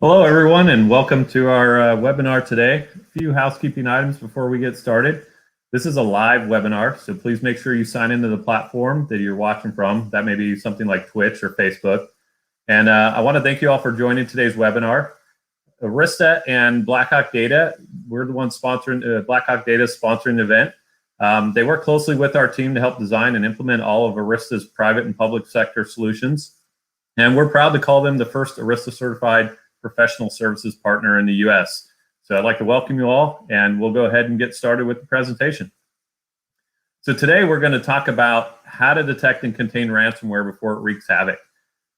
Hello, everyone, and welcome to our webinar today. A few housekeeping items before we get started. This is a live webinar, so please make sure you sign into the platform that you're watching from. That may be something like Twitch or Facebook. And I want to thank you all for joining today's webinar. Arista and BlackHawk Data, we're the ones sponsoring, BlackHawk Data is sponsoring the event. They work closely with our team to help design and implement all of Arista's private and public sector solutions. And we're proud to call them the first Arista certified professional services partner in the US. So I'd like to welcome you all, and we'll go ahead and get started with the presentation. So today we're going to talk about how to detect and contain ransomware before it wreaks havoc.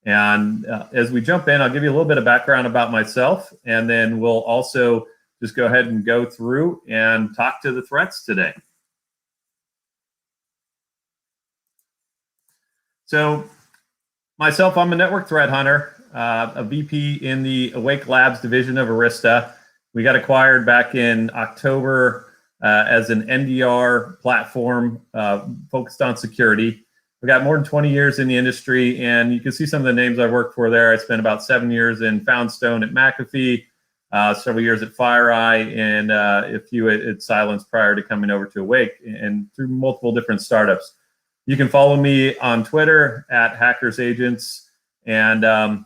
And as we jump in, I'll give you a little bit of background about myself, and then we'll also just go ahead and go through and talk to the threats today. So myself, I'm a network threat hunter, a VP in the Awake Labs division of Arista. We got acquired back in October as an NDR platform focused on security. We got more than 20 years in the industry, and you can see some of the names I worked for there. I spent about 7 years in Foundstone at McAfee, several years at FireEye, and a few at Silence prior to coming over to Awake, and through multiple different startups. You can follow me on Twitter at HackersAgents, and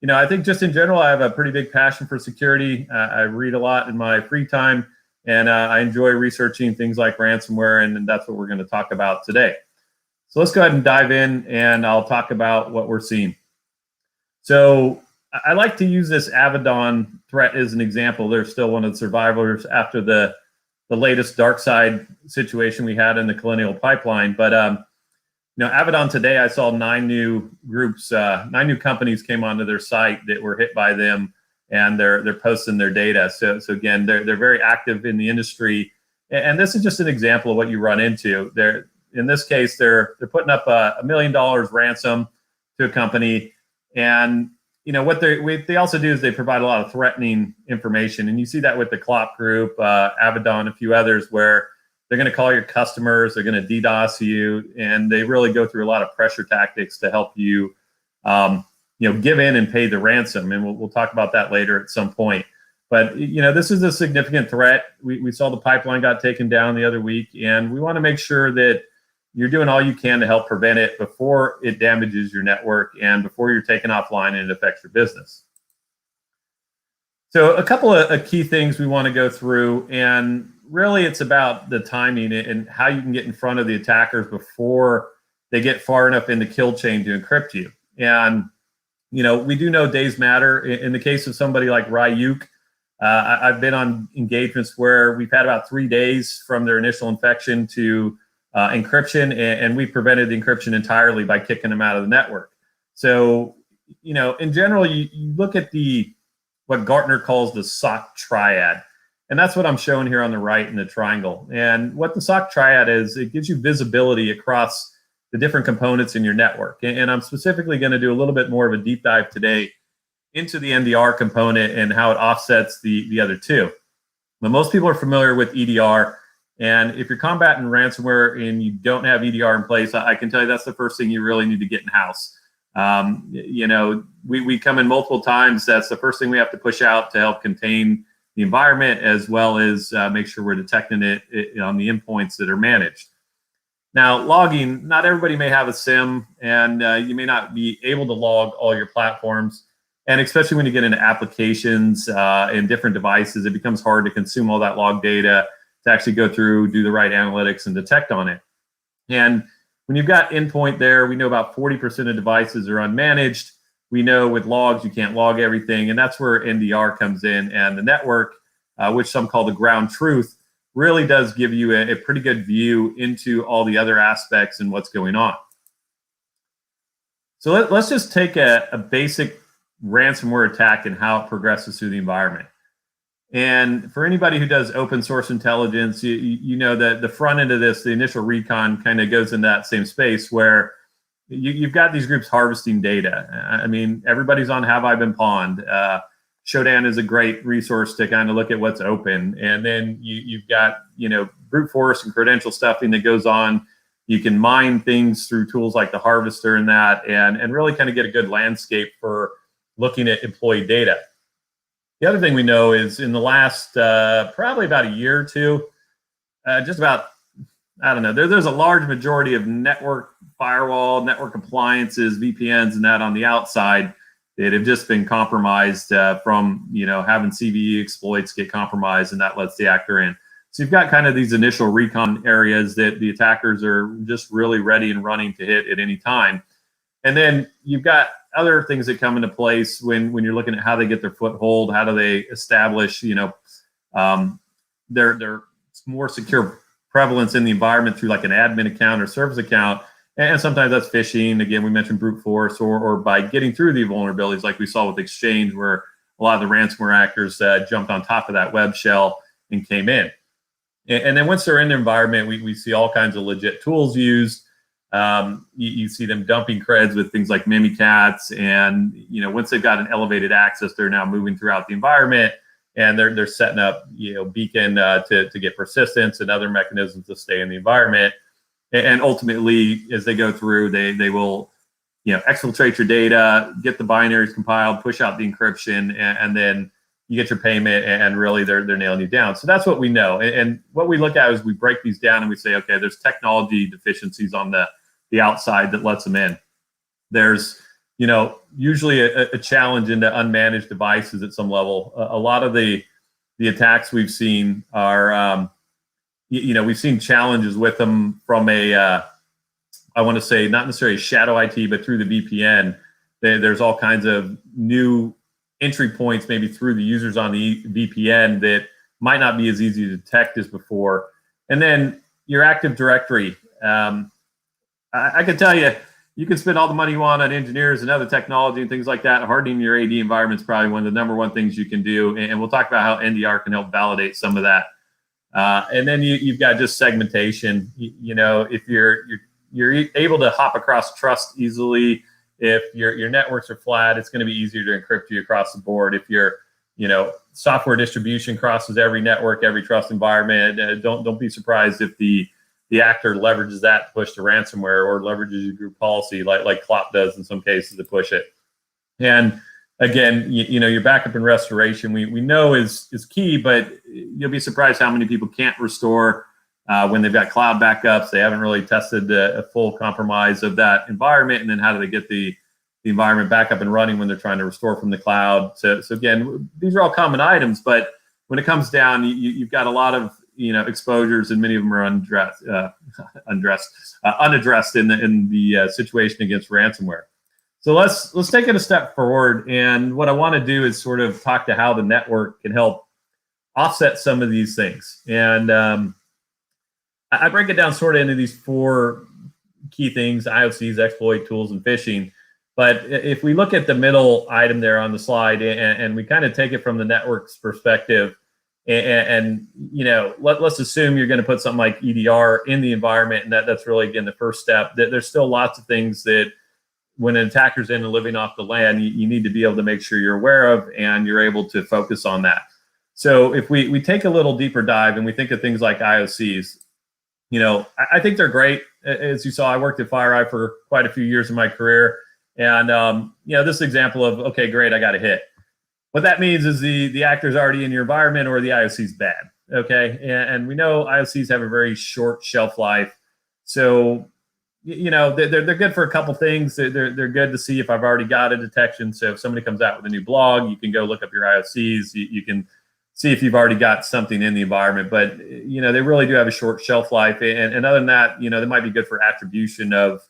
you know, I think just in general, I have a pretty big passion for security. I read a lot in my free time, and I enjoy researching things like ransomware, and that's what we're going to talk about today. So let's go ahead and dive in, and I'll talk about what we're seeing. So I like to use this Avedon threat as an example. They're still one of the survivors after the latest dark side situation we had in the Colonial Pipeline. But you know, Avedon today, I saw 9 new groups, 9 new companies came onto their site that were hit by them, and they're posting their data. So again, they're very active in the industry, and this is just an example of what you run into. In this case, they're putting up $1 million ransom to a company, and you know what they also do is they provide a lot of threatening information, and you see that with the Clop Group, Avedon, a few others, where they're going to call your customers, they're going to DDoS you, and they really go through a lot of pressure tactics to help you, you know, give in and pay the ransom. And we'll talk about that later at some point. But you know, this is a significant threat. We saw the pipeline got taken down the other week, and we want to make sure that you're doing all you can to help prevent it before it damages your network and before you're taken offline and it affects your business. So a couple of key things we want to go through, and really it's about the timing and how you can get in front of the attackers before they get far enough in the kill chain to encrypt you. And you know, we do know days matter. In the case of somebody like Ryuk, I've been on engagements where we've had about 3 days from their initial infection to encryption, and we prevented the encryption entirely by kicking them out of the network. So you know, in general, you look at what Gartner calls the SOC triad. And that's what I'm showing here on the right in the triangle. And what the SOC triad is, it gives you visibility across the different components in your network. And I'm specifically going to do a little bit more of a deep dive today into the NDR component and how it offsets the other two. But most people are familiar with EDR. And if you're combating ransomware and you don't have EDR in place, I can tell you that's the first thing you really need to get in house. You know, we come in multiple times. That's the first thing we have to push out to help contain the environment, as well as make sure we're detecting it on the endpoints that are managed. Now, logging, not everybody may have a SIM, and you may not be able to log all your platforms. And especially when you get into applications and different devices, it becomes hard to consume all that log data to actually go through, do the right analytics, and detect on it. And when you've got endpoint there, we know about 40% of devices are unmanaged. We know with logs, you can't log everything, and that's where NDR comes in. And the network, which some call the ground truth, really does give you a pretty good view into all the other aspects and what's going on. So let's just take a basic ransomware attack and how it progresses through the environment. And for anybody who does open source intelligence, you know that the front end of this, the initial recon, kind of goes in that same space where you've got these groups harvesting data. I mean, everybody's on Have I Been Pawned. Shodan is a great resource to kind of look at what's open. And then you've got, you know, brute force and credential stuffing that goes on. You can mine things through tools like the Harvester and that, and really kind of get a good landscape for looking at employee data. The other thing we know is in the last probably about a year or two, just about, I don't know, there's a large majority of network firewall, network appliances, VPNs, and that on the outside that have just been compromised from, having CVE exploits get compromised, and that lets the actor in. So you've got kind of these initial recon areas that the attackers are just really ready and running to hit at any time. And then you've got other things that come into place when you're looking at how they get their foothold, how do they establish, their more secure prevalence in the environment through like an admin account or service account. And sometimes that's phishing. Again, we mentioned brute force, or by getting through the vulnerabilities like we saw with Exchange, where a lot of the ransomware actors jumped on top of that web shell and came in. And then once they're in the environment, we see all kinds of legit tools used. You see them dumping creds with things like Mimikatz, and once they've got an elevated access, they're now moving throughout the environment, and they're setting up beacon to get persistence and other mechanisms to stay in the environment. And ultimately, as they go through, they will exfiltrate your data, get the binaries compiled, push out the encryption, and then you get your payment, and really they're nailing you down. So that's what we know. And what we look at is we break these down and we say, okay, there's technology deficiencies on the outside that lets them in. There's usually a challenge into unmanaged devices at some level. A lot of the attacks we've seen are we've seen challenges with them from I want to say not necessarily shadow IT, but through the VPN. There's all kinds of new entry points maybe through the users on the VPN that might not be as easy to detect as before. And then your Active Directory. I can tell you can spend all the money you want on engineers and other technology and things like that. Hardening your AD environment is probably one of the number one things you can do. And we'll talk about how NDR can help validate some of that. And then you've got just segmentation. If you're able to hop across trust easily, if your networks are flat, it's going to be easier to encrypt you across the board. If your software distribution crosses every network, every trust environment, don't be surprised if the actor leverages that to push the ransomware, or leverages your group policy like Clop does in some cases to push it. And again, your backup and restoration we know is key, but you'll be surprised how many people can't restore when they've got cloud backups. They haven't really tested a full compromise of that environment, and then how do they get the environment back up and running when they're trying to restore from the cloud. So again, these are all common items, but when it comes down, you've got a lot of exposures, and many of them are unaddressed in the situation against ransomware. So let's take it a step forward, and what I want to do is sort of talk to how the network can help offset some of these things. And I break it down sort of into these four key things: IOCs, exploit, tools, and phishing. But if we look at the middle item there on the slide, and we kind of take it from the network's perspective, and let's assume you're going to put something like EDR in the environment, and that's really, again, the first step. There's still lots of things that when an attacker's in and living off the land, you need to be able to make sure you're aware of, and you're able to focus on that. So if we take a little deeper dive and we think of things like IOCs, I think they're great. As you saw, I worked at FireEye for quite a few years in my career. And, this example of, okay, great, I got a hit. What that means is the actor's already in your environment, or the IOC's bad, okay? And we know IOCs have a very short shelf life. So, they're good for a couple things. They're good to see if I've already got a detection. So if somebody comes out with a new blog, you can go look up your IOCs. You can see if you've already got something in the environment. But, they really do have a short shelf life. And other than that, they might be good for attribution of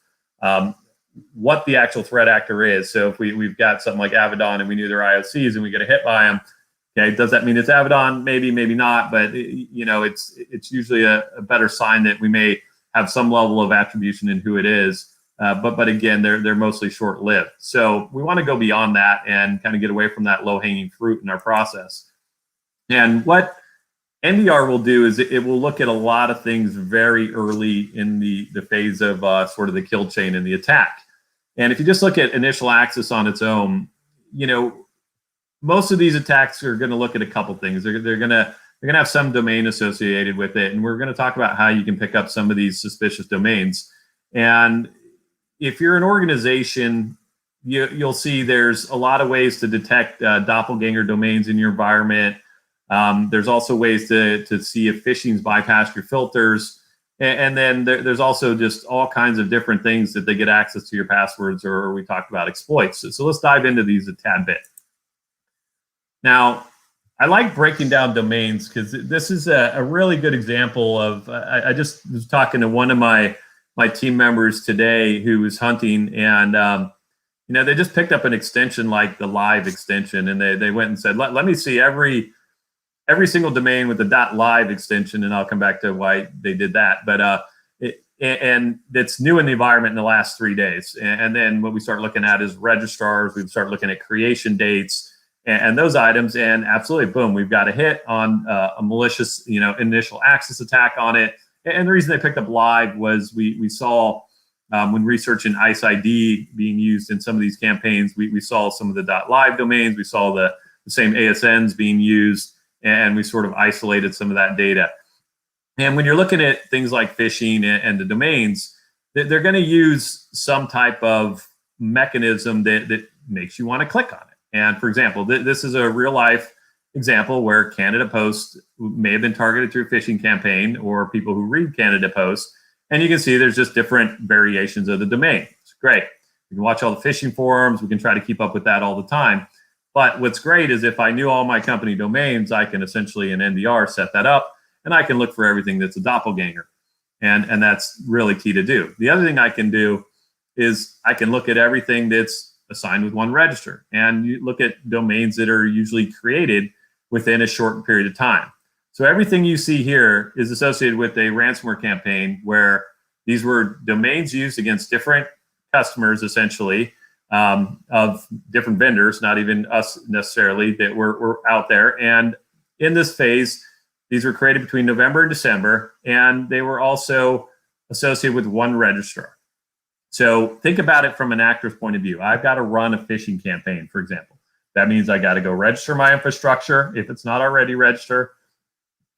what the actual threat actor is. So if we've got something like Avedon and we knew their IOCs and we get a hit by them, okay, does that mean it's Avedon? Maybe not. But, it's usually a better sign that we may have some level of attribution in who it is. But again, they're mostly short-lived. So we want to go beyond that and kind of get away from that low-hanging fruit in our process. And what NDR will do is it will look at a lot of things very early in the phase of sort of the kill chain and the attack. And if you just look at initial access on its own, most of these attacks are going to look at a couple things. They're going to have some domain associated with it, and we're going to talk about how you can pick up some of these suspicious domains. And if you're an organization you'll see there's a lot of ways to detect doppelganger domains in your environment. There's also ways to see if phishing's bypassed your filters. And then there's also just all kinds of different things that they get access to your passwords, or we talked about exploits. So let's dive into these a tad bit. Now, I like breaking down domains because this is a really good example of, I just was talking to one of my team members today who was hunting, and they just picked up an extension like the live extension, and they went and said, let me see every single domain with the .live extension, and I'll come back to why they did that. But and it's new in the environment in the last 3 days. And then what we start looking at is registrars. We start looking at creation dates and those items. And absolutely, boom, we've got a hit on a malicious, initial access attack on it. And the reason they picked up live was we saw when researching ICE ID being used in some of these campaigns, we saw some of the .live domains. We saw the same ASNs being used, and we sort of isolated some of that data. And when you're looking at things like phishing and the domains, they're going to use some type of mechanism that makes you want to click on it. And for example, this is a real life example where Canada Post may have been targeted through a phishing campaign, or people who read Canada Post. And you can see there's just different variations of the domain. It's great. We can watch all the phishing forums. We can try to keep up with that all the time. But what's great is if I knew all my company domains, I can essentially in NDR set that up, and I can look for everything that's a doppelganger. And that's really key to do. The other thing I can do is I can look at everything that's assigned with one register, and you look at domains that are usually created within a short period of time. So everything you see here is associated with a ransomware campaign where these were domains used against different customers, essentially, of different vendors, not even us necessarily, that were out there. And in this phase, these were created between November and December, and they were also associated with one registrar. So think about it from an actor's point of view. I've got to run a phishing campaign, for example. That means I got to go register my infrastructure. If it's not already registered,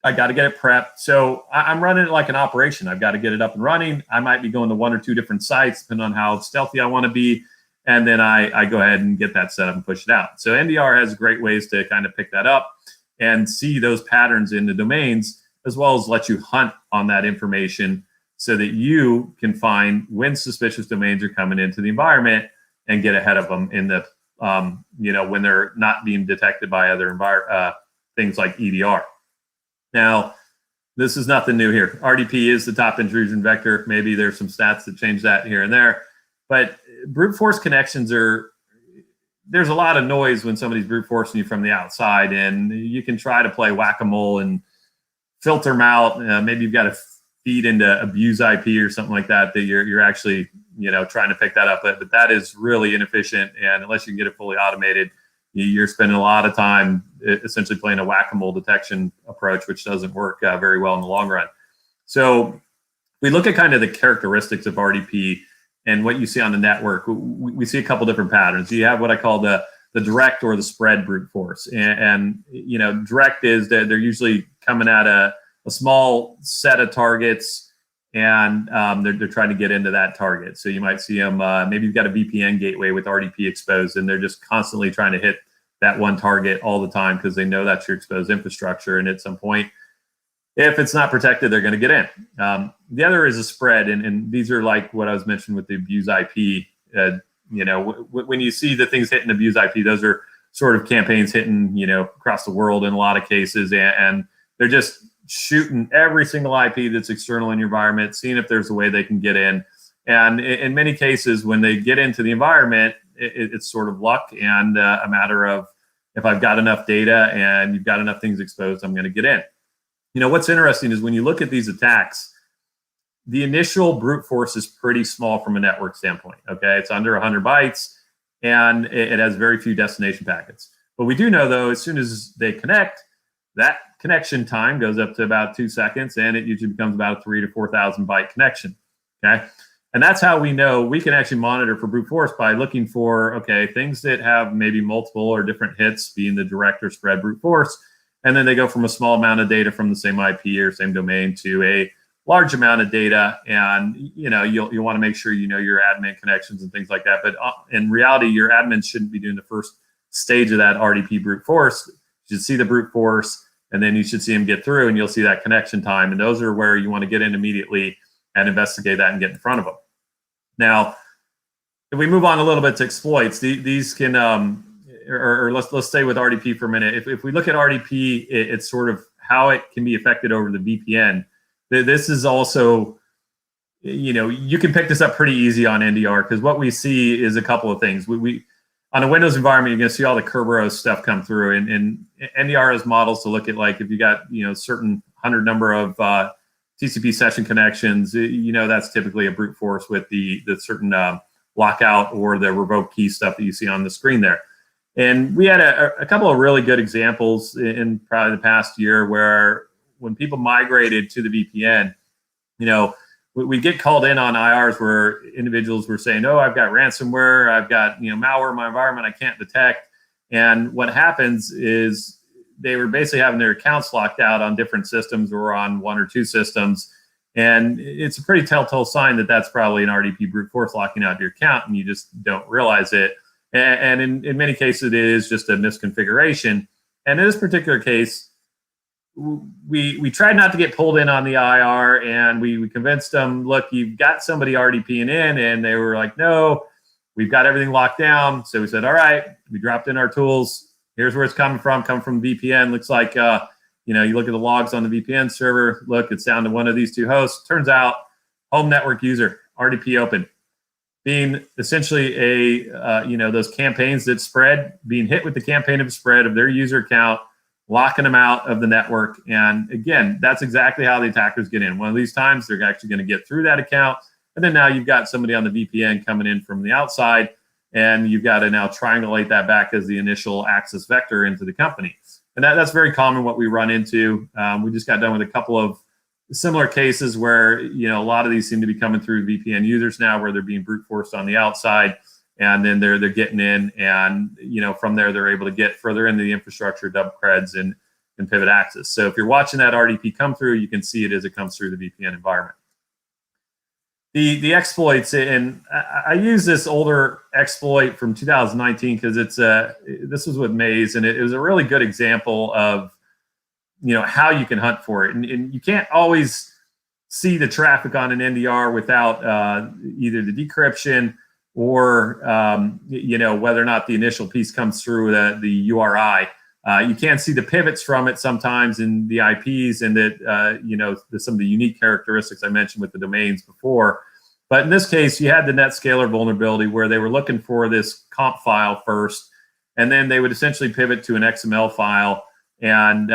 I got to get it prepped. So I'm running it like an operation. I've got to get it up and running. I might be going to 1 or 2 different sites, depending on how stealthy I want to be. And then I go ahead and get that set up and push it out. So NDR has great ways to kind of pick that up and see those patterns in the domains, as well as let you hunt on that information so that you can find when suspicious domains are coming into the environment and get ahead of them in the, when they're not being detected by other things like EDR. Now, this is nothing new here. RDP is the top intrusion vector. Maybe there's some stats that change that here and there. But brute force connections there's a lot of noise when somebody's brute forcing you from the outside, and you can try to play whack-a-mole and filter them out. Maybe you've got to feed into abuse IP or something like that you're actually trying to pick that up. But that is really inefficient, and unless you can get it fully automated, you're spending a lot of time essentially playing a whack-a-mole detection approach, which doesn't work very well in the long run. So we look at kind of the characteristics of RDP and what you see on the network. We see a couple different patterns. You have what I call the direct or the spread brute force. And direct is that they're usually coming at a small set of targets, and they're trying to get into that target. So you might see them, maybe you've got a VPN gateway with RDP exposed, and they're just constantly trying to hit that one target all the time because they know that's your exposed infrastructure. And at some point, if it's not protected, they're going to get in. The other is a spread, and these are like what I was mentioning with the abuse IP. When you see the things hitting abuse IP, those are sort of campaigns hitting, across the world in a lot of cases, and they're just shooting every single IP that's external in your environment, seeing if there's a way they can get in. And in many cases, when they get into the environment, it's sort of luck and a matter of if I've got enough data and you've got enough things exposed, I'm going to get in. What's interesting is when you look at these attacks, the initial brute force is pretty small from a network standpoint. Okay, it's under 100 bytes, and it has very few destination packets. But we do know, though, as soon as they connect, that connection time goes up to about 2 seconds, and it usually becomes about a 3,000 to 4,000 byte connection. Okay, and that's how we know we can actually monitor for brute force by looking for things that have maybe multiple or different hits, being the direct or spread brute force. And then they go from a small amount of data from the same IP or same domain to a large amount of data, and you'll want to make sure you know your admin connections and things like that. But in reality, your admins shouldn't be doing the first stage of that RDP brute force. You should see the brute force, and then you should see them get through, and you'll see that connection time. And those are where you want to get in immediately and investigate that and get in front of them. Now, if we move on a little bit to exploits, these can, or let's stay with RDP for a minute. If we look at RDP, it's sort of how it can be affected over the VPN. This is also, you can pick this up pretty easy on NDR, because what we see is a couple of things. We on a Windows environment, you're going to see all the Kerberos stuff come through, and NDR has models to look at, like, if you got certain 100 number of TCP session connections, that's typically a brute force with the certain lockout or the revoke key stuff that you see on the screen there. And we had a couple of really good examples in probably the past year where when people migrated to the VPN, we get called in on IRs where individuals were saying, "Oh, I've got ransomware, I've got malware in my environment I can't detect." And what happens is they were basically having their accounts locked out on different systems or on one or two systems. And it's a pretty telltale sign that that's probably an RDP brute force locking out your account, and you just don't realize it. And in many cases, it is just a misconfiguration. And in this particular case, we tried not to get pulled in on the IR, and we convinced them, look, you've got somebody RDPing in, and they were like, no, we've got everything locked down. So we said, all right, we dropped in our tools. Here's where it's coming from VPN. Looks like, you look at the logs on the VPN server, look, it's down to one of these two hosts. Turns out, home network user, RDP open. Being essentially those campaigns that spread, being hit with the campaign of spread of their user account, locking them out of the network. And again, that's exactly how the attackers get in. One of these times, they're actually going to get through that account. And then now you've got somebody on the VPN coming in from the outside, and you've got to now triangulate that back as the initial access vector into the company. And that's very common what we run into. We just got done with a couple of similar cases where, a lot of these seem to be coming through VPN users now, where they're being brute forced on the outside, and then they're getting in, and, from there, they're able to get further into the infrastructure, double creds, and pivot access. So if you're watching that RDP come through, you can see it as it comes through the VPN environment. The exploits, and I use this older exploit from 2019 because this was with Maze, and it was a really good example of how you can hunt for it, and you can't always see the traffic on an NDR without either the decryption or whether or not the initial piece comes through the URI. You can't see the pivots from it sometimes in the IPs, and that some of the unique characteristics I mentioned with the domains before. But in this case, you had the NetScaler vulnerability where they were looking for this comp file first, and then they would essentially pivot to an XML file and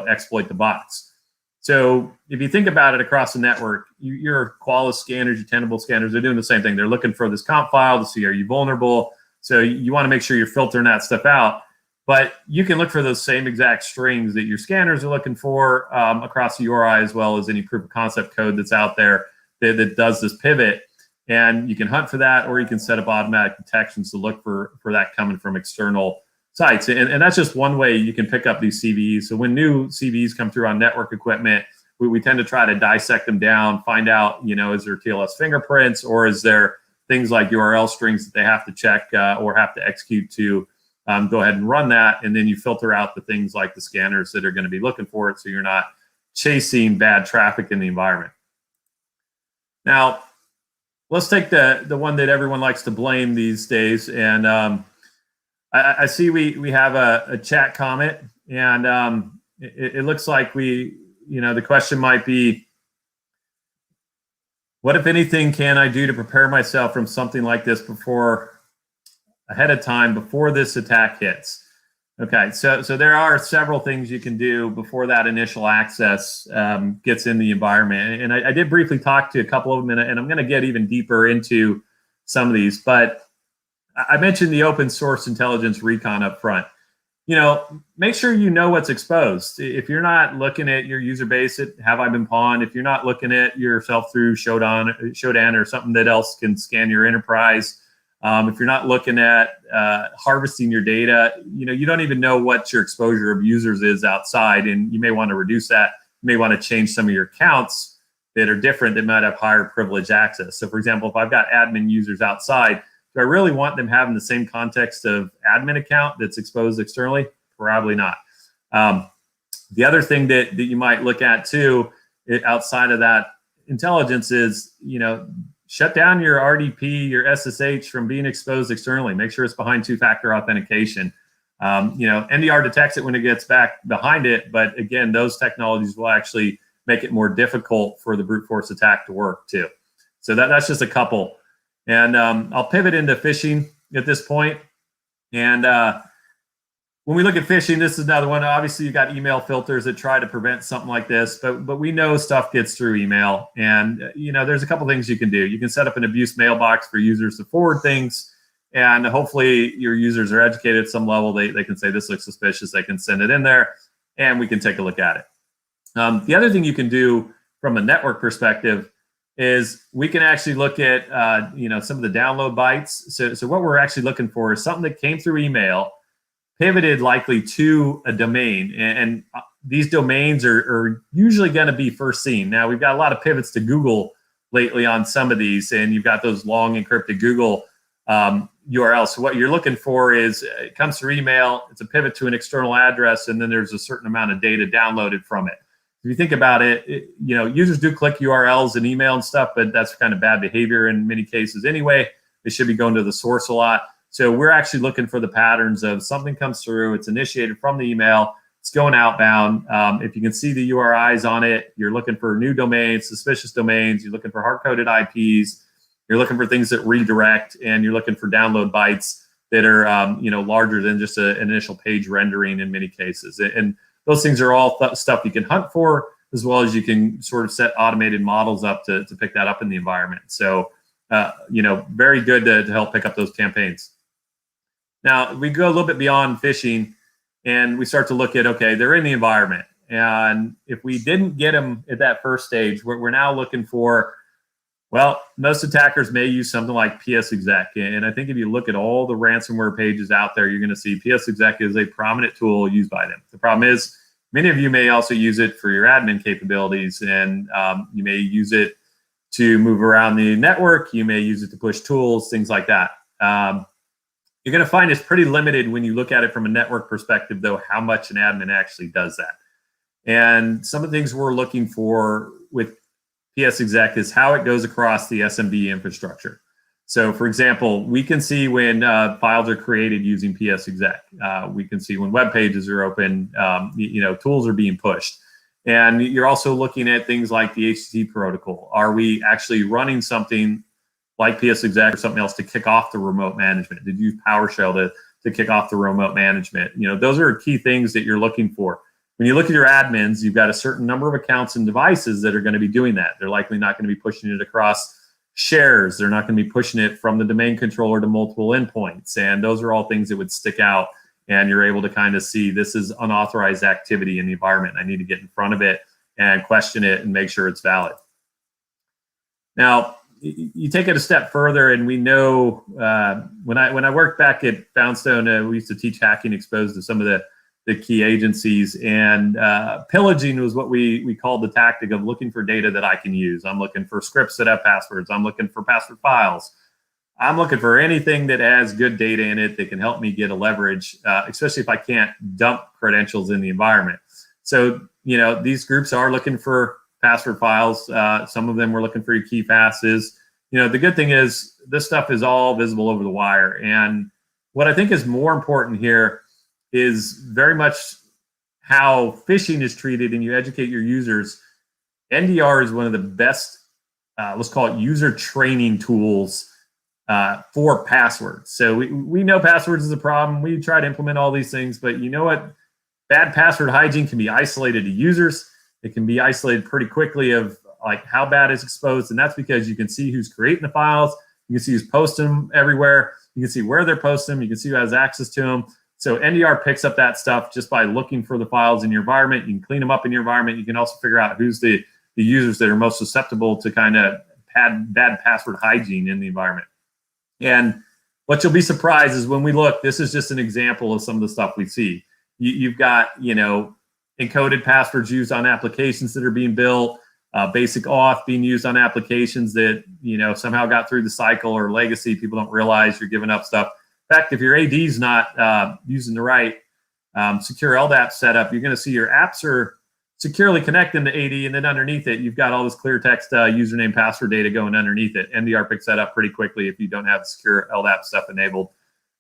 exploit the bots. So if you think about it across the network, your Qualys scanners, your Tenable scanners, they're doing the same thing. They're looking for this comp file to see, are you vulnerable? So you want to make sure you're filtering that stuff out. But you can look for those same exact strings that your scanners are looking for across the URI, as well as any proof of concept code that's out there that does this pivot. And you can hunt for that, or you can set up automatic detections to look for that coming from external sites. And that's just one way you can pick up these CVEs. So when new CVEs come through on network equipment, we tend to try to dissect them down, find out, is there TLS fingerprints, or is there things like URL strings that they have to check or have to execute to go ahead and run that. And then you filter out the things like the scanners that are going to be looking for it, so you're not chasing bad traffic in the environment. Now, let's take the one that everyone likes to blame these days. And I see we have a chat comment, and it looks like the question might be, what, if anything, can I do to prepare myself from something like this ahead of time, before this attack hits? Okay, so there are several things you can do before that initial access gets in the environment. And I did briefly talk to a couple of them, and I'm going to get even deeper into some of these. But I mentioned the open source intelligence Recon up front. Make sure you know what's exposed. If you're not looking at your user base at Have I Been Pawned, if you're not looking at yourself through Shodan or something that else can scan your enterprise, if you're not looking at harvesting your data, you don't even know what your exposure of users is outside, and you may want to reduce that. You may want to change some of your counts that are different that might have higher privilege access. So for example, if I've got admin users outside, do I really want them having the same context of admin account that's exposed externally? Probably not. The other thing that you might look at too, outside of that intelligence is, shut down your RDP, your SSH from being exposed externally. Make sure it's behind two-factor authentication. NDR detects it when it gets back behind it, but again, those technologies will actually make it more difficult for the brute force attack to work too. So that's just a couple. And I'll pivot into phishing at this point. And when we look at phishing, this is another one. Obviously, you got email filters that try to prevent something like this, but we know stuff gets through email. And there's a couple things you can do. You can set up an abuse mailbox for users to forward things, and hopefully your users are educated at some level. They can say, this looks suspicious. They can send it in there, and we can take a look at it. The other thing you can do from a network perspective is we can actually look at some of the download bytes. So what we're actually looking for is something that came through email, pivoted likely to a domain, and these domains are usually going to be first seen. Now, we've got a lot of pivots to Google lately on some of these, and you've got those long encrypted Google URLs. So what you're looking for is, it comes through email, it's a pivot to an external address, and then there's a certain amount of data downloaded from it. If you think about it, users do click URLs in email and stuff, but that's kind of bad behavior in many cases anyway. They should be going to the source a lot. So we're actually looking for the patterns of something comes through, it's initiated from the email, it's going outbound. If you can see the URIs on it, you're looking for new domains, suspicious domains, you're looking for hard-coded IPs, you're looking for things that redirect, and you're looking for download bytes that are larger than just an initial page rendering in many cases. And those things are all stuff you can hunt for, as well as you can sort of set automated models up to pick that up in the environment. So, very good to help pick up those campaigns. Now, we go a little bit beyond phishing, and we start to look at, okay, they're in the environment. And if we didn't get them at that first stage, we're now looking for, well, most attackers may use something like PSExec. And I think if you look at all the ransomware pages out there, you're going to see PSExec is a prominent tool used by them. The problem is, many of you may also use it for your admin capabilities, and you may use it to move around the network. You may use it to push tools, things like that. You're going to find it's pretty limited when you look at it from a network perspective, though, how much an admin actually does that. And some of the things we're looking for with PSExec is how it goes across the SMB infrastructure. So, for example, we can see when files are created using PSExec. We can see when web pages are open, tools are being pushed. And you're also looking at things like the HTTP protocol. Are we actually running something like PSExec or something else to kick off the remote management? Did you use PowerShell to kick off the remote management? Those are key things that you're looking for. When you look at your admins, you've got a certain number of accounts and devices that are going to be doing that. They're likely not going to be pushing it across shares. They're not going to be pushing it from the domain controller to multiple endpoints. And those are all things that would stick out, and you're able to kind of see this is unauthorized activity in the environment. I need to get in front of it and question it and make sure it's valid. Now, you take it a step further, and we know when I worked back at Foundstone, we used to teach hacking exposed to some of the key agencies, and pillaging was what we called the tactic of looking for data that I can use. I'm looking for scripts that have passwords. I'm looking for password files. I'm looking for anything that has good data in it that can help me get a leverage, especially if I can't dump credentials in the environment. So, these groups are looking for password files. Some of them were looking for your key passes. The good thing is this stuff is all visible over the wire. And what I think is more important here is very much how phishing is treated, and you educate your users. NDR is one of the best, let's call it user training tools for passwords. So we know passwords is a problem. We try to implement all these things, but you know what? Bad password hygiene can be isolated to users. It can be isolated pretty quickly of like how bad it's exposed. And that's because you can see who's creating the files. You can see who's posting them everywhere. You can see where they're posting them. You can see who has access to them. So NDR picks up that stuff just by looking for the files in your environment. You can clean them up in your environment. You can also figure out who's the users that are most susceptible to kind of bad password hygiene in the environment. And what you'll be surprised is when we look, this is just an example of some of the stuff we see. You've got, encoded passwords used on applications that are being built. basic auth being used on applications that, somehow got through the cycle or legacy. People don't realize you're giving up stuff. In fact, if your AD is not using the right secure LDAP setup, you're going to see your apps are securely connecting to AD, and then underneath it, you've got all this clear text username, password data going underneath it. MDR picks that up pretty quickly if you don't have the secure LDAP stuff enabled.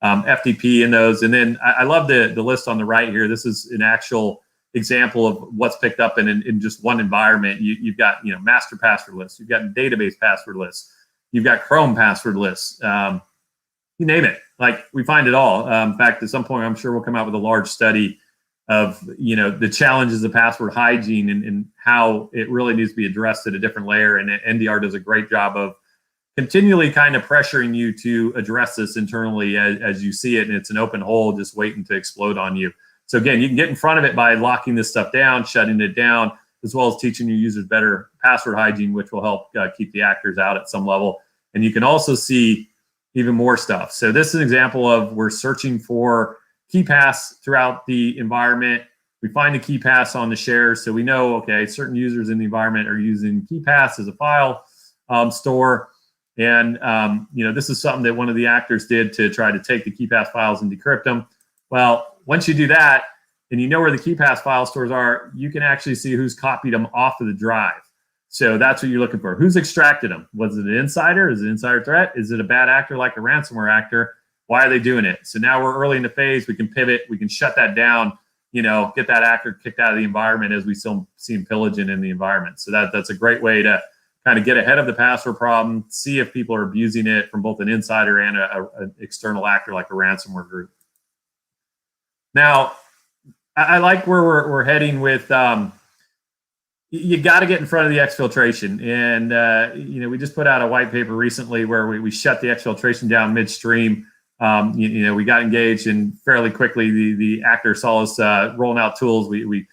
FTP in those. And then I love the list on the right here. This is an actual example of what's picked up in just one environment. You've got, master password lists. You've got database password lists. You've got Chrome password lists. You name it. Like, we find it all. In fact, at some point, I'm sure we'll come out with a large study of, the challenges of password hygiene and how it really needs to be addressed at a different layer. And NDR does a great job of continually kind of pressuring you to address this internally as you see it, and it's an open hole just waiting to explode on you. So again, you can get in front of it by locking this stuff down, shutting it down, as well as teaching your users better password hygiene, which will help keep the actors out at some level. And you can also see even more stuff. So this is an example of we're searching for key paths throughout the environment. We find the key paths on the shares, so we know, okay, certain users in the environment are using key paths as a file store. And, this is something that one of the actors did to try to take the KeyPass files and decrypt them. Well, once you do that and you know where the KeyPass file stores are, you can actually see who's copied them off of the drive. So that's what you're looking for. Who's extracted them? Was it an insider? Is it an insider threat? Is it a bad actor like a ransomware actor? Why are they doing it? So now we're early in the phase. We can pivot. We can shut that down, get that actor kicked out of the environment as we still see him pillaging in the environment. So that's a great way to kind of get ahead of the password problem, see if people are abusing it from both an insider and an external actor like a ransomware group. Now, I like where we're heading with, you got to get in front of the exfiltration. And, we just put out a white paper recently where we shut the exfiltration down midstream. We got engaged, and fairly quickly the actor saw us rolling out tools. We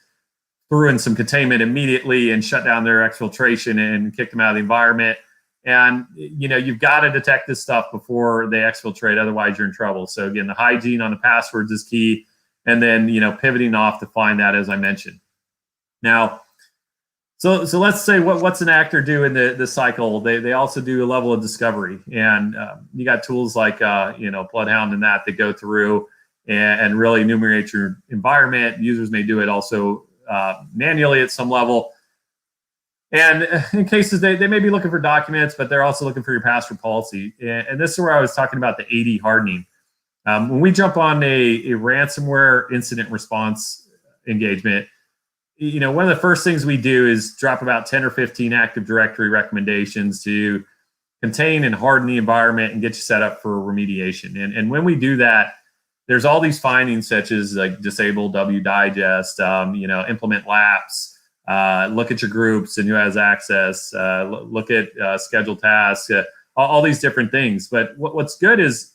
threw in some containment immediately and shut down their exfiltration and kicked them out of the environment. And, you've got to detect this stuff before they exfiltrate, otherwise you're in trouble. So again, the hygiene on the passwords is key. And then, pivoting off to find that, as I mentioned. Now, so let's say what's an actor do in the cycle? They also do a level of discovery. And you got tools like, Bloodhound and that go through and really enumerate your environment. Users may do it also manually at some level. And in cases, they may be looking for documents, but they're also looking for your password policy. And this is where I was talking about the AD hardening. When we jump on a ransomware incident response engagement, one of the first things we do is drop about 10 or 15 Active Directory recommendations to contain and harden the environment and get you set up for remediation. And when we do that, there's all these findings such as like disable W digest, implement laps, look at your groups and who has access, look at scheduled tasks, all these different things. But what's good is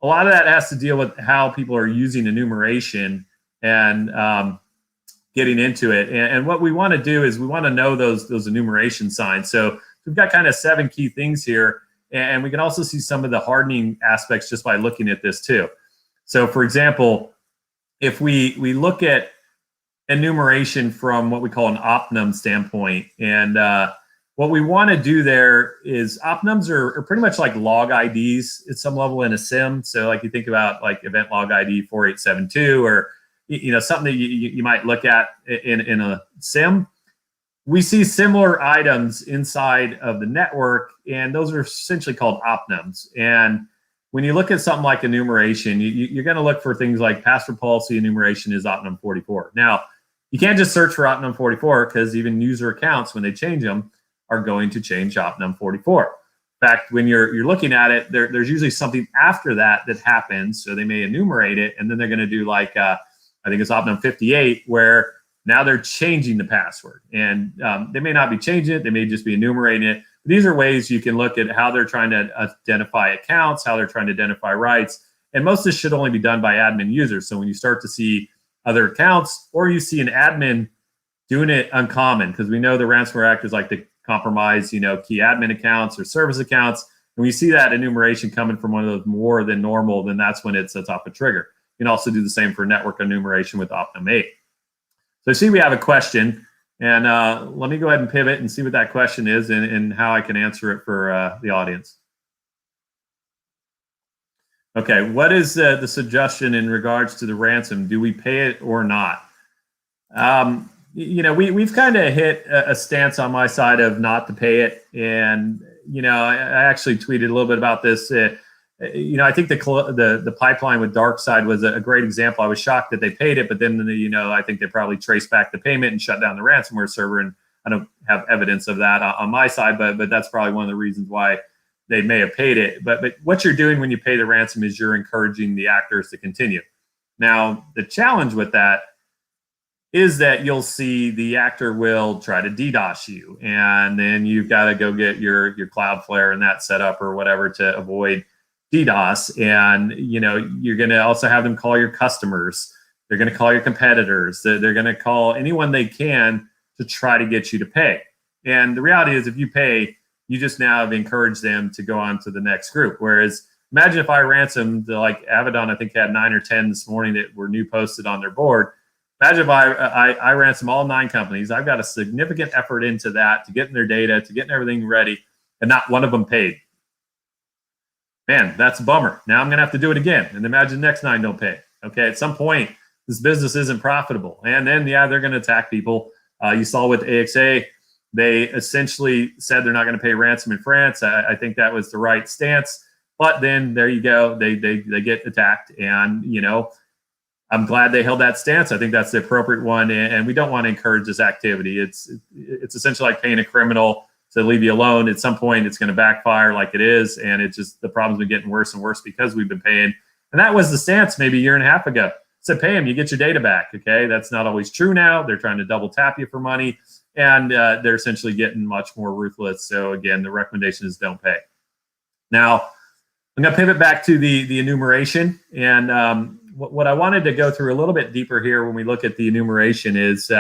a lot of that has to deal with how people are using enumeration and getting into it. And what we want to do is we want to know those enumeration signs. So we've got kind of 7 key things here, and we can also see some of the hardening aspects just by looking at this too. So for example, if we look at enumeration from what we call an opnum standpoint, and what we want to do there is opnums are pretty much like log IDs at some level in a SIM. So like you think about like event log ID 4872 or something that you might look at in a SIM. We see similar items inside of the network, and those are essentially called opnums. And when you look at something like enumeration, you're going to look for things like password policy enumeration is opnum 44. Now, you can't just search for opnum 44 because even user accounts, when they change them, are going to change opnum 44. In fact, when you're looking at it, there's usually something after that happens. So they may enumerate it, and then they're going to do like, I think it's opnum 58, where now they're changing the password. And they may not be changing it. They may just be enumerating it. These are ways you can look at how they're trying to identify accounts, how they're trying to identify rights. And most of this should only be done by admin users. So when you start to see other accounts, or you see an admin doing it uncommon, because we know the ransomware actors like to compromise, key admin accounts or service accounts. And we see that enumeration coming from one of those more than normal, then that's when it sets off a trigger. You can also do the same for network enumeration with opnum 8. So I see we have a question. And let me go ahead and pivot and see what that question is and how I can answer it for the audience. Okay, what is the suggestion in regards to the ransom? Do we pay it or not? We've kind of hit a stance on my side of not to pay it. And, I actually tweeted a little bit about this. I think the pipeline with DarkSide was a great example. I was shocked that they paid it, but then, I think they probably traced back the payment and shut down the ransomware server. And I don't have evidence of that on my side, but that's probably one of the reasons why they may have paid it. But what you're doing when you pay the ransom is you're encouraging the actors to continue. Now, the challenge with that is that you'll see the actor will try to DDoS you, and then you've got to go get your Cloudflare and that set up or whatever to avoid DDoS. And you're going to also have them call your customers. They're going to call your competitors. They're going to call anyone they can to try to get you to pay. And the reality is, if you pay, you just now have encouraged them to go on to the next group. Whereas imagine if I ransomed, like Avedon, I think had 9 or 10 this morning that were new posted on their board. Imagine if I ransom all 9 companies. I've got a significant effort into that, to getting their data, to getting everything ready, and not one of them paid. Man, that's a bummer. Now I'm going to have to do it again. And imagine the next 9 don't pay. Okay, at some point, this business isn't profitable. And then, they're going to attack people. You saw with AXA, they essentially said they're not going to pay ransom in France. I think that was the right stance. But then there you go. They get attacked. And, I'm glad they held that stance. I think that's the appropriate one. And we don't want to encourage this activity. It's essentially like paying a criminal to leave you alone. At some point, it's going to backfire like it is. And it's just, the problem's been getting worse and worse because we've been paying. And that was the stance maybe a year and a half ago. Said, pay them, you get your data back. Okay, that's not always true now. They're trying to double tap you for money. And they're essentially getting much more ruthless. So again, the recommendation is don't pay. Now, I'm going to pivot back to the enumeration. And what I wanted to go through a little bit deeper here when we look at the enumeration is,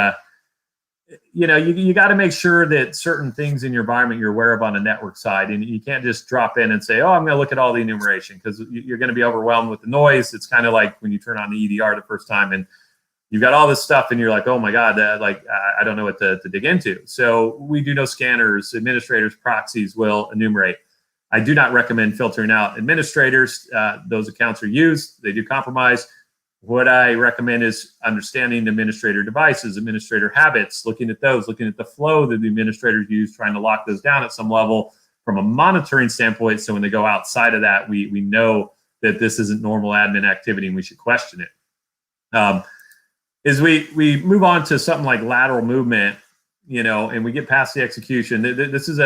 you got to make sure that certain things in your environment you're aware of on a network side. And you can't just drop in and say, oh, I'm going to look at all the enumeration, because you're going to be overwhelmed with the noise. It's kind of like when you turn on the EDR the first time and you've got all this stuff and you're like, oh my God, I don't know what to dig into. So we do know scanners, administrators, proxies will enumerate. I do not recommend filtering out administrators. Those accounts are used. They do compromise. What I recommend is understanding administrator devices, administrator habits, looking at those, looking at the flow that the administrators use, trying to lock those down at some level from a monitoring standpoint. So when they go outside of that, we know that this isn't normal admin activity and we should question it. As we move on to something like lateral movement, and we get past the execution, this is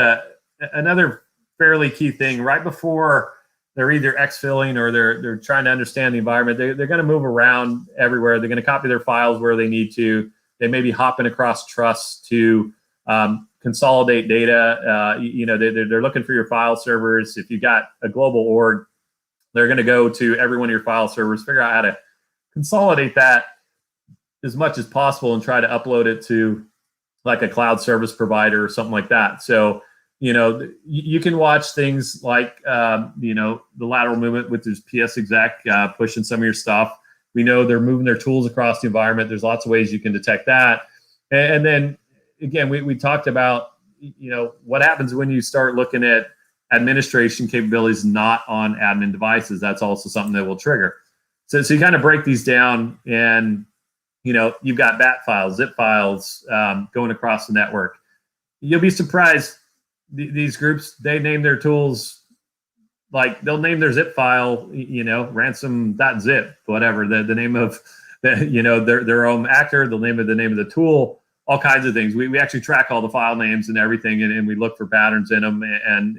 another fairly key thing. Right before they're either exfilling or they're trying to understand the environment, they're going to move around everywhere. They're going to copy their files where they need to. They may be hopping across trusts to consolidate data. They're looking for your file servers. If you got a global org, they're going to go to every one of your file servers, figure out how to consolidate that as much as possible and try to upload it to like a cloud service provider or something like that. So, you can watch things like, the lateral movement with this PS exec pushing some of your stuff. We know they're moving their tools across the environment. There's lots of ways you can detect that. And then, again, we talked about, what happens when you start looking at administration capabilities not on admin devices. That's also something that will trigger. So you kind of break these down and, you've got bat files, zip files going across the network. You'll be surprised. These groups, they name their tools, like they'll name their zip file, ransom.zip, whatever, the name of their own actor, the name of the tool, all kinds of things. We actually track all the file names and everything, and we look for patterns in them. And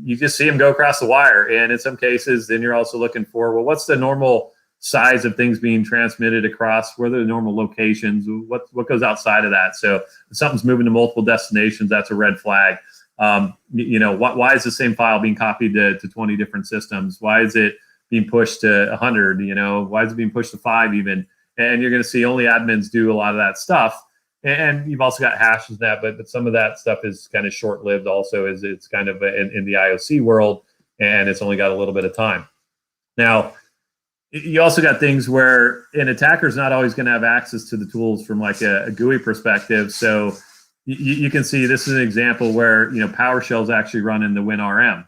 you just see them go across the wire. And in some cases, then you're also looking for, well, what's the normal size of things being transmitted across? What are the normal locations? What goes outside of that? So if something's moving to multiple destinations, that's a red flag. Why is the same file being copied to 20 different systems? Why is it being pushed to 100? Why is it being pushed to 5 even? And you're going to see only admins do a lot of that stuff. And you've also got hashes that, but some of that stuff is kind of short-lived also, as it's kind of in the IOC world, and it's only got a little bit of time. Now, You also got things where an attacker is not always going to have access to the tools from like a GUI perspective. So you can see this is an example where PowerShell is actually running the WinRM,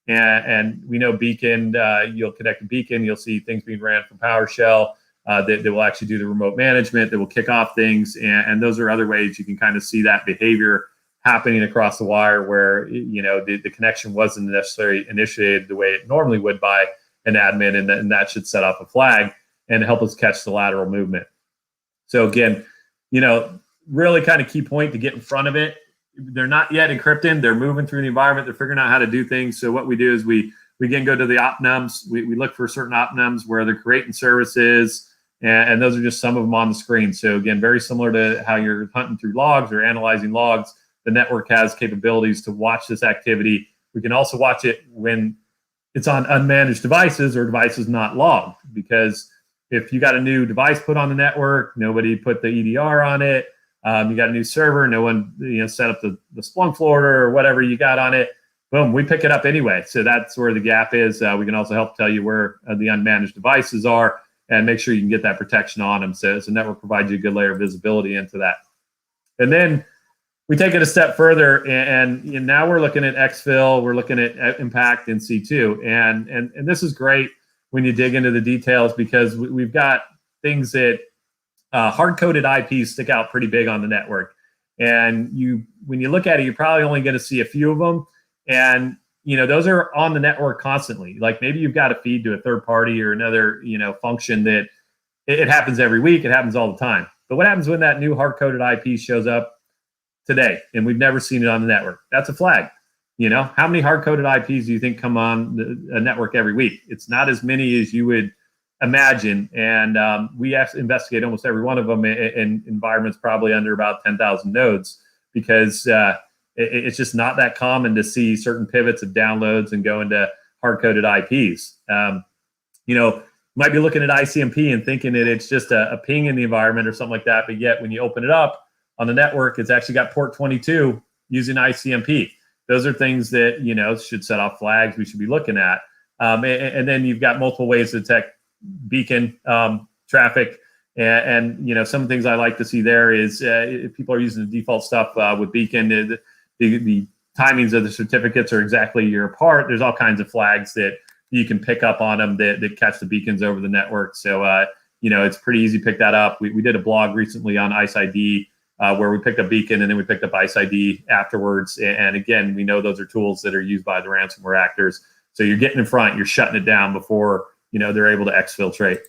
and we know Beacon. You'll connect to Beacon, you'll see things being ran from PowerShell that will actually do the remote management, that will kick off things, and those are other ways you can kind of see that behavior happening across the wire, where the connection wasn't necessarily initiated the way it normally would by an admin, and that should set off a flag and help us catch the lateral movement. So again, really kind of key point to get in front of it. They're not yet encrypting. They're moving through the environment. They're figuring out how to do things. So what we do is we again go to the opnums. We look for certain opnums where they're creating services, and those are just some of them on the screen. So again, very similar to how you're hunting through logs or analyzing logs. The network has capabilities to watch this activity. We can also watch it when it's on unmanaged devices or devices not logged, because if you got a new device put on the network, nobody put the EDR on it, you got a new server, no one set up the Splunk folder or whatever you got on it, boom, we pick it up anyway. So that's where the gap is. We can also help tell you where the unmanaged devices are and make sure you can get that protection on them. So the network provides you a good layer of visibility into that. And then we take it a step further, and now we're looking at exfil, we're looking at impact in C2, and this is great when you dig into the details, because we've got things that hard-coded IPs stick out pretty big on the network, and when you look at it, you're probably only going to see a few of them, and those are on the network constantly. Like maybe you've got a feed to a third party or another function that it happens every week, it happens all the time. But what happens when that new hard-coded IP shows up today and we've never seen it on the network? That's a flag. How many hard-coded IPs do you think come on a network every week? It's not as many as you would imagine, and we investigate almost every one of them in environments probably under about 10,000 nodes, because it's just not that common to see certain pivots of downloads and go into hard-coded IPs. You might be looking at ICMP and thinking that it's just a ping in the environment or something like that, but yet when you open it up on the network, it's actually got port 22 using ICMP. Those are things that should set off flags we should be looking at. And then you've got multiple ways to detect beacon traffic. And some of the things I like to see there is if people are using the default stuff with beacon, the timings of the certificates are exactly a year apart. There's all kinds of flags that you can pick up on them that catch the beacons over the network. So, it's pretty easy to pick that up. We did a blog recently on ICE ID, where we picked up beacon and then we picked up ICE ID afterwards. And again, we know those are tools that are used by the ransomware actors. So you're getting in front, you're shutting it down before they're able to exfiltrate.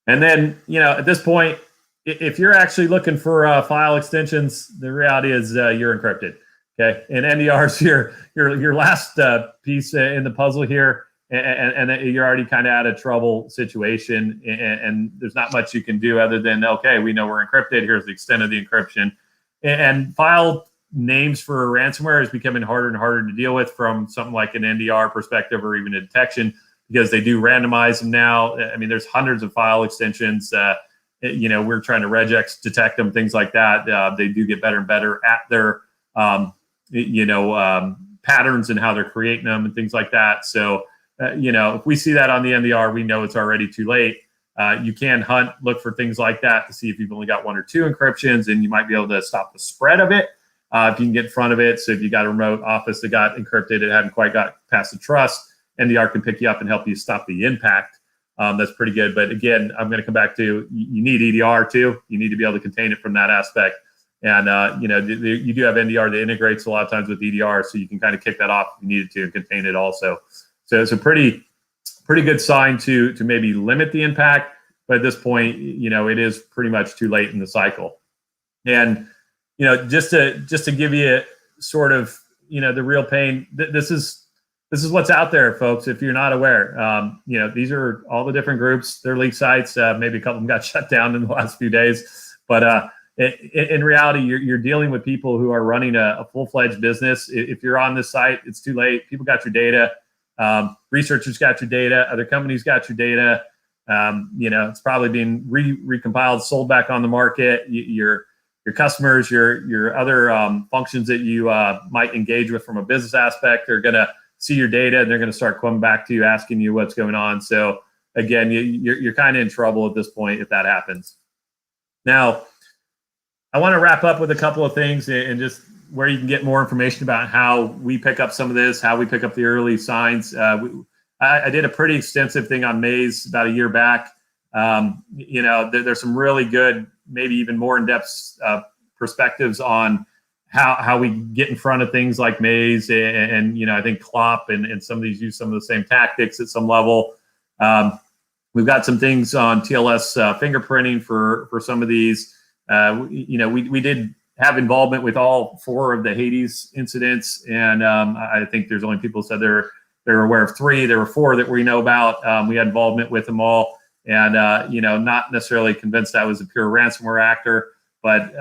And then at this point, if you're actually looking for file extensions, the reality is you're encrypted. Okay, and NDR is your last piece in the puzzle here, and you're already kind of at a trouble situation, and there's not much you can do other than, okay, we know we're encrypted. Here's the extent of the encryption, and file names for ransomware is becoming harder and harder to deal with from something like an NDR perspective or even a detection, because they do randomize them now. I mean, there's hundreds of file extensions. We're trying to regex detect them, things like that. They do get better and better at their patterns and how they're creating them and things like that. So, if we see that on the NDR, we know it's already too late. You can look for things like that to see if you've only got one or two encryptions, and you might be able to stop the spread of it if you can get in front of it. So if you got a remote office that got encrypted, it hadn't quite got past the trust, NDR can pick you up and help you stop the impact. That's pretty good. But again, I'm going to come back to, you need EDR too. You need to be able to contain it from that aspect. And, you do have NDR that integrates a lot of times with EDR, so you can kind of kick that off if you needed to and contain it also. So it's a pretty good sign to maybe limit the impact. But at this point, it is pretty much too late in the cycle. And, just to give you sort of, the real pain, this is what's out there, folks. If you're not aware, these are all the different groups, their leak sites. Maybe a couple of them got shut down in the last few days, but in reality, you're dealing with people who are running a full-fledged business. If you're on this site, it's too late. People got your data. Researchers got your data. Other companies got your data. It's probably being recompiled, sold back on the market. Your customers, your other functions that you might engage with from a business aspect are going to see your data, and they're going to start coming back to you, asking you what's going on. So again, you're kind of in trouble at this point if that happens. Now, I want to wrap up with a couple of things and just where you can get more information about how we pick up some of this, how we pick up the early signs. I did a pretty extensive thing on Maze about a year back. There's some really good, maybe even more in-depth perspectives on how we get in front of things like Maze and I think Klopp and some of these use some of the same tactics at some level. We've got some things on TLS fingerprinting for some of these. We did have involvement with all 4 of the Hades incidents, and I think there's only people who said they're aware of 3. There were 4 that we know about. We had involvement with them all, and not necessarily convinced that was a pure ransomware actor, but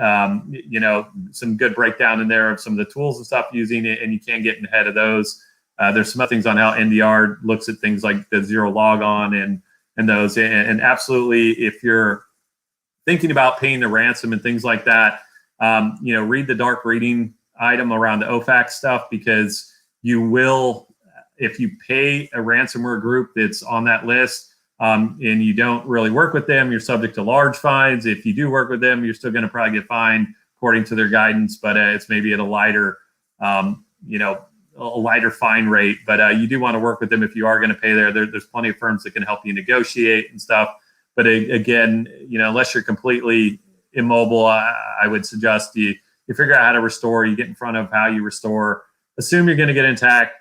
some good breakdown in there of some of the tools and stuff using it, and you can get ahead of those. There's some other things on how NDR looks at things like the zero logon and those, and absolutely, if you're thinking about paying the ransom and things like that, read the dark reading item around the OFAC stuff, because you will, if you pay a ransomware group that's on that list and you don't really work with them, you're subject to large fines. If you do work with them, you're still going to probably get fined according to their guidance, but it's maybe at a lighter, a lighter fine rate. But you do want to work with them if you are going to pay there. There's plenty of firms that can help you negotiate and stuff. But again, unless you're completely immobile, I would suggest you figure out how to restore. You get in front of how you restore. Assume you're going to get attacked.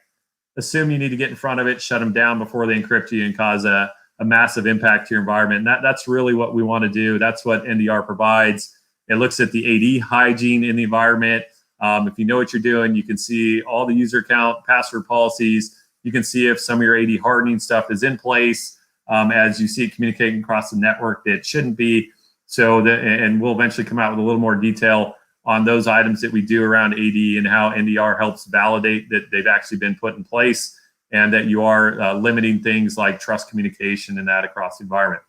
Assume you need to get in front of it, shut them down before they encrypt you and cause a massive impact to your environment. And that's really what we want to do. That's what NDR provides. It looks at the AD hygiene in the environment. If you know what you're doing, you can see all the user account, password policies. You can see if some of your AD hardening stuff is in place as you see it communicating across the network that shouldn't be. And we'll eventually come out with a little more detail on those items that we do around AD and how NDR helps validate that they've actually been put in place and that you are limiting things like trust communication and that across the environment.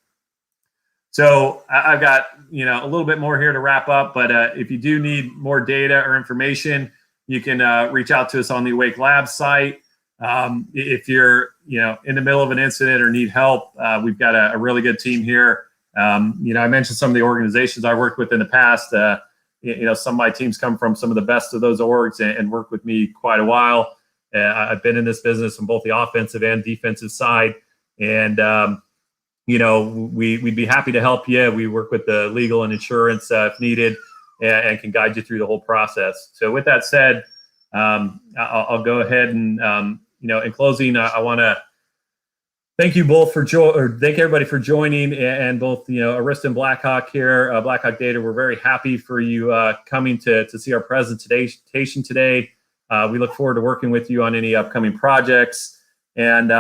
So I've got a little bit more here to wrap up, but if you do need more data or information, you can reach out to us on the Awake Labs site. If you're in the middle of an incident or need help, we've got a really good team here. I mentioned some of the organizations I worked with in the past. Some of my teams come from some of the best of those orgs and work with me quite a while. I've been in this business on both the offensive and defensive side, and we'd be happy to help you. We work with the legal and insurance if needed, and can guide you through the whole process. So with that said, I'll go ahead and in closing, I want to thank you both thank everybody for joining, and both Arista and BlackHawk here, BlackHawk Data. We're very happy for you coming to see our presentation today. We look forward to working with you on any upcoming projects, and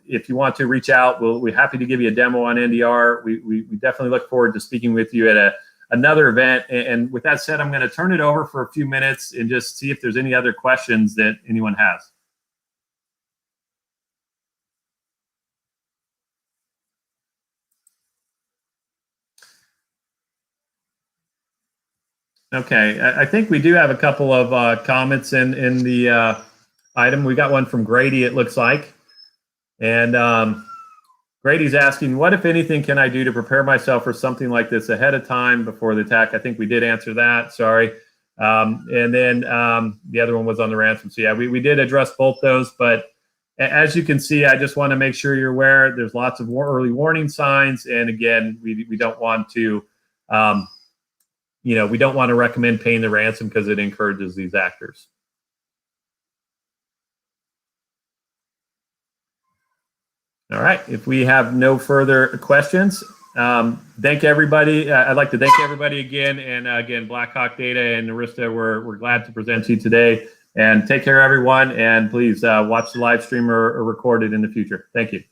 if you want to reach out, we're happy to give you a demo on NDR. We definitely look forward to speaking with you at another event. And with that said, I'm going to turn it over for a few minutes and just see if there's any other questions that anyone has. Okay, I think we do have a couple of comments in the item. We got one from Grady, it looks like. And Grady's asking, what, if anything, can I do to prepare myself for something like this ahead of time before the attack? I think we did answer that, sorry. And then the other one was on the ransom. So yeah, we did address both those, but as you can see, I just want to make sure you're aware there's lots of early warning signs. And again, we don't want to, we don't want to recommend paying the ransom because it encourages these actors. All right, if we have no further questions, thank everybody. I'd like to thank everybody again. And again, BlackHawk Data and Arista, we're glad to present to you today. And take care, everyone. And please watch the live stream or record it in the future. Thank you.